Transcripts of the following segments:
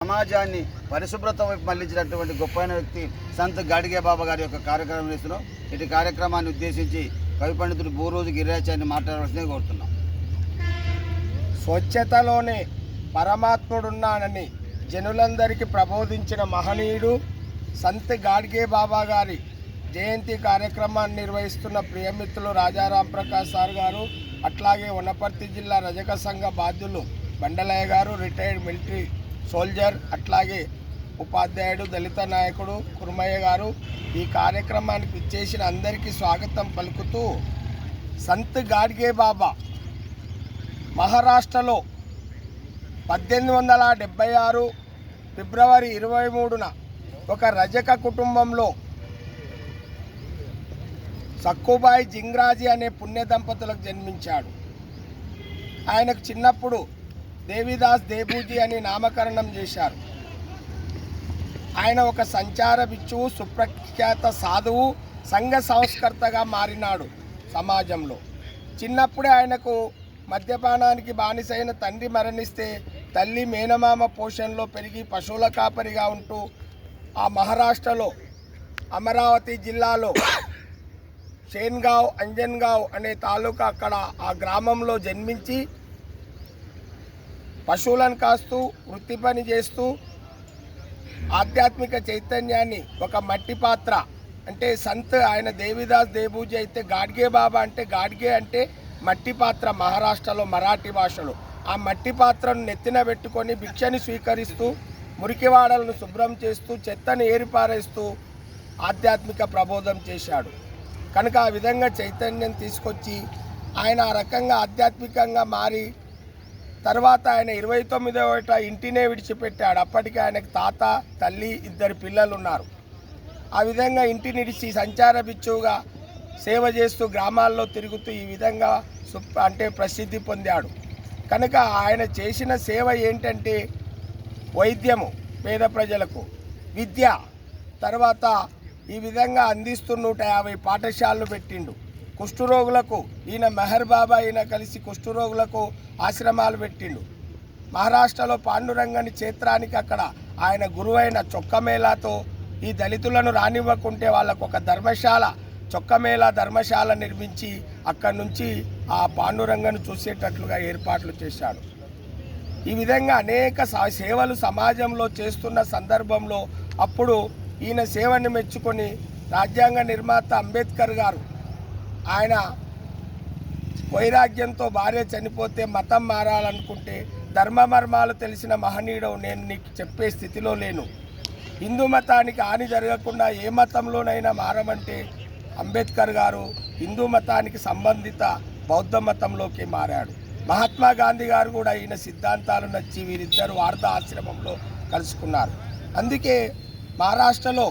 సమాజాన్ని పరిశుభ్రత వైపు మళ్లించినటువంటి గొప్పైన వ్యక్తి సంత్ గాడిగే బాబా గారి యొక్క కార్యక్రమం ఇస్తున్నాం. ఇటు కార్యక్రమాన్ని ఉద్దేశించి కవి పండితుడు బూరోజు గిరిరాచార్యని మాట్లాడవలసిందే కోరుతున్నాం. స్వచ్ఛతలోనే పరమాత్ముడున్నానని జనులందరికీ ప్రబోధించిన మహనీయుడు సంత్ గాడ్గే బాబా గారి జయంతి కార్యక్రమాన్ని నిర్వహిస్తున్న ప్రియమిత్రులు రాజారాం ప్రకాష్ సార్ గారు, అట్లాగే వనపర్తి జిల్లా రజక సంఘ బాధ్యులు బండలయ్య గారు, రిటైర్డ్ మిలిటరీ సోల్జర్, అట్లాగే ఉపాధ్యాయుడు దళిత నాయకుడు కుర్మయ్య గారు ఈ కార్యక్రమానికి ఇచ్చేసిన అందరికీ స్వాగతం పలుకుతూ, సంత్ గాడ్గే బాబా మహారాష్ట్రలో 1876 ఫిబ్రవరి 23న ఒక రజక కుటుంబంలో సక్కుబాయి జింగ్రాజీ అనే పుణ్య దంపతులకు జన్మించాడు. ఆయనకు చిన్నప్పుడు దేవిదాస్ దేబూజీ అని నామకరణం చేశారు. ఆయన ఒక సంచార బిచ్చువు, సుప్రఖ్యాత సాధువు, సంఘ సంస్కర్తగా మారినాడు సమాజంలో. చిన్నప్పుడే ఆయనకు మద్యపానానికి బానిసైన తండ్రి మరణిస్తే తల్లి మేనమామ పోషణలో పెరిగి పశువుల కాపరిగా ఉంటూ ఆ మహారాష్ట్రలో అమరావతి జిల్లాలో షేన్గావ్ అంజన్గావ్ అనే తాలూకా అక్కడ ఆ గ్రామంలో జన్మించి పశువులను కాస్తూ వృత్తి పని చేస్తూ ఆధ్యాత్మిక చైతన్యాన్ని ఒక మట్టి పాత్ర అంటే సంత్ ఆయన దేవిదాస్ దేబూజీ అయితే గాడ్గే బాబా అంటే గాడ్గే అంటే మట్టి పాత్ర మహారాష్ట్రలో మరాఠీ భాషలో. ఆ మట్టి పాత్రను నెత్తిన పెట్టుకొని భిక్షని స్వీకరిస్తూ మురికివాడలను శుభ్రం చేస్తూ చెత్తను ఏరిపారేస్తూ ఆధ్యాత్మిక ప్రబోధం చేశాడు. కనుక ఆ విధంగా చైతన్యం తీసుకొచ్చి ఆయన ఆ రకంగా ఆధ్యాత్మికంగా మారి తర్వాత ఆయన 29వ ఏట ఇంటినే విడిచిపెట్టాడు. అప్పటికి ఆయనకు తాత, తల్లి, 2 పిల్లలు ఉన్నారు. ఆ విధంగా ఇంటిని విడిచి సంచార బిచ్చువుగా సేవ చేస్తూ గ్రామాల్లో తిరుగుతూ ఈ విధంగా అంటే ప్రసిద్ధి పొందాడు. కనుక ఆయన చేసిన సేవ ఏంటంటే వైద్యము పేద ప్రజలకు, విద్య, తర్వాత ఈ విధంగా అందిస్తూ 150 పాఠశాలలు పెట్టిండు. కుష్ఠరోగులకు ఈయన మెహర్ బాబా ఈయన కలిసి కుష్ఠరోగులకు ఆశ్రమాలు పెట్టిండు. మహారాష్ట్రలో పాండురంగని క్షేత్రానికి అక్కడ ఆయన గురువైన చొక్కమేళాతో ఈ దళితులను రానివ్వకుంటే వాళ్ళకు ఒక ధర్మశాల చొక్కమేళా ధర్మశాల నిర్మించి అక్కడి నుంచి ఆ పాండురంగను చూసేటట్లుగా ఏర్పాట్లు చేశాడు. ఈ విధంగా అనేక సేవలు సమాజంలో చేస్తున్న సందర్భంలో అప్పుడు ఈయన సేవను మెచ్చుకొని రాజ్యాంగ నిర్మాత అంబేద్కర్ గారు ఆయన వైరాగ్యంతో భార్య చనిపోతే మతం మారాలనుకుంటే ధర్మ మర్మాలు తెలిసిన మహనీయుడు నేను నీకు చెప్పే స్థితిలో లేను, హిందూ మతానికి హాని జరగకుండా ఏ మతంలోనైనా మారమంటే అంబేద్కర్ గారు హిందూ మతానికి సంబంధిత బౌద్ధ మతంలోకి మారాడు. మహాత్మా గాంధీ గారు కూడా ఈయన సిద్ధాంతాలు నచ్చి వీరిద్దరు వార్ధా ఆశ్రమంలో కలుసుకున్నారు. అందుకే మహారాష్ట్రలో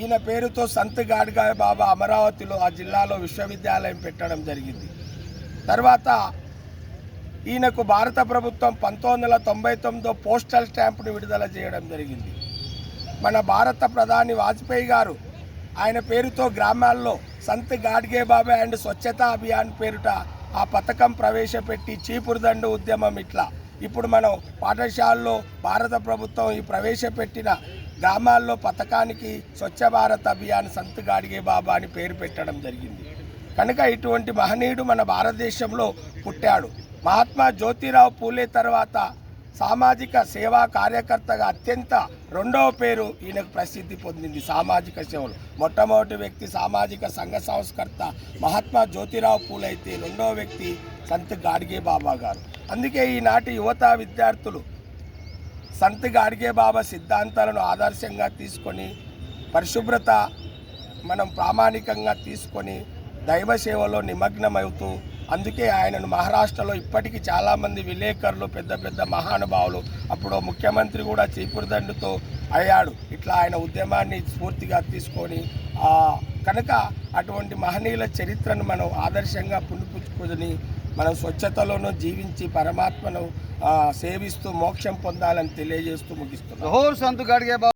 ఈయన పేరుతో సంత్ గాడ్గే బాబా అమరావతిలో ఆ జిల్లాలో విశ్వవిద్యాలయం పెట్టడం జరిగింది. తర్వాత ఈయనకు భారత ప్రభుత్వం 1999 పోస్టల్ స్టాంపును విడుదల చేయడం జరిగింది. మన భారత ప్రధాని వాజ్పేయి గారు ఆయన పేరుతో గ్రామాల్లో సంత్ గాడ్గే బాబా అండ్ స్వచ్ఛతా అభియాన్ పేరుట ఆ పథకం ప్రవేశపెట్టి చీపురుదండు ఉద్యమం ఇట్లా ఇప్పుడు మనం పాఠశాలలో భారత ప్రభుత్వం ఈ ప్రవేశపెట్టిన గ్రామాల్లో పథకానికి స్వచ్ఛ భారత్ అభియాన్ సంత్ గాడ్గే బాబా అని పేరు పెట్టడం జరిగింది. కనుక ఇటువంటి మహనీయుడు మన భారతదేశంలో పుట్టాడు. మహాత్మా జ్యోతిరావు పూలే తర్వాత సామాజిక సేవా కార్యకర్తగా అత్యంత 2వ పేరు ఈయనకు ప్రసిద్ధి పొందింది. సామాజిక సేవలు మొట్టమొదటి వ్యక్తి సామాజిక సంఘ సంస్కర్త మహాత్మా జ్యోతిరావు పూలే అయితే 2వ వ్యక్తి సంత్ గాడ్గే బాబా గారు. అందుకే ఈనాటి యువత విద్యార్థులు సంత్ గాడ్గే బాబా సిద్ధాంతాలను ఆదర్శంగా తీసుకొని పరిశుభ్రత మనం ప్రామాణికంగా తీసుకొని దైవ సేవలో నిమగ్నమవుతూ, అందుకే ఆయనను మహారాష్ట్రలో ఇప్పటికీ చాలామంది విలేకరులు, పెద్ద పెద్ద మహానుభావులు, అప్పుడు ముఖ్యమంత్రి కూడా చీపురుదండుతో అయ్యాడు. ఇట్లా ఆయన ఉద్యమాన్ని స్ఫూర్తిగా తీసుకొని కనుక అటువంటి మహనీయుల చరిత్రను మనం ఆదర్శంగా పుణిపుచ్చుకొని మనం స్వచ్ఛతలోనూ జీవించి పరమాత్మను సేవిస్తూ మోక్షం పొందాలని తెలియజేస్తూ ముగిస్తున్నాం. జోహార్ సంత్ గాడ్గే బాబా.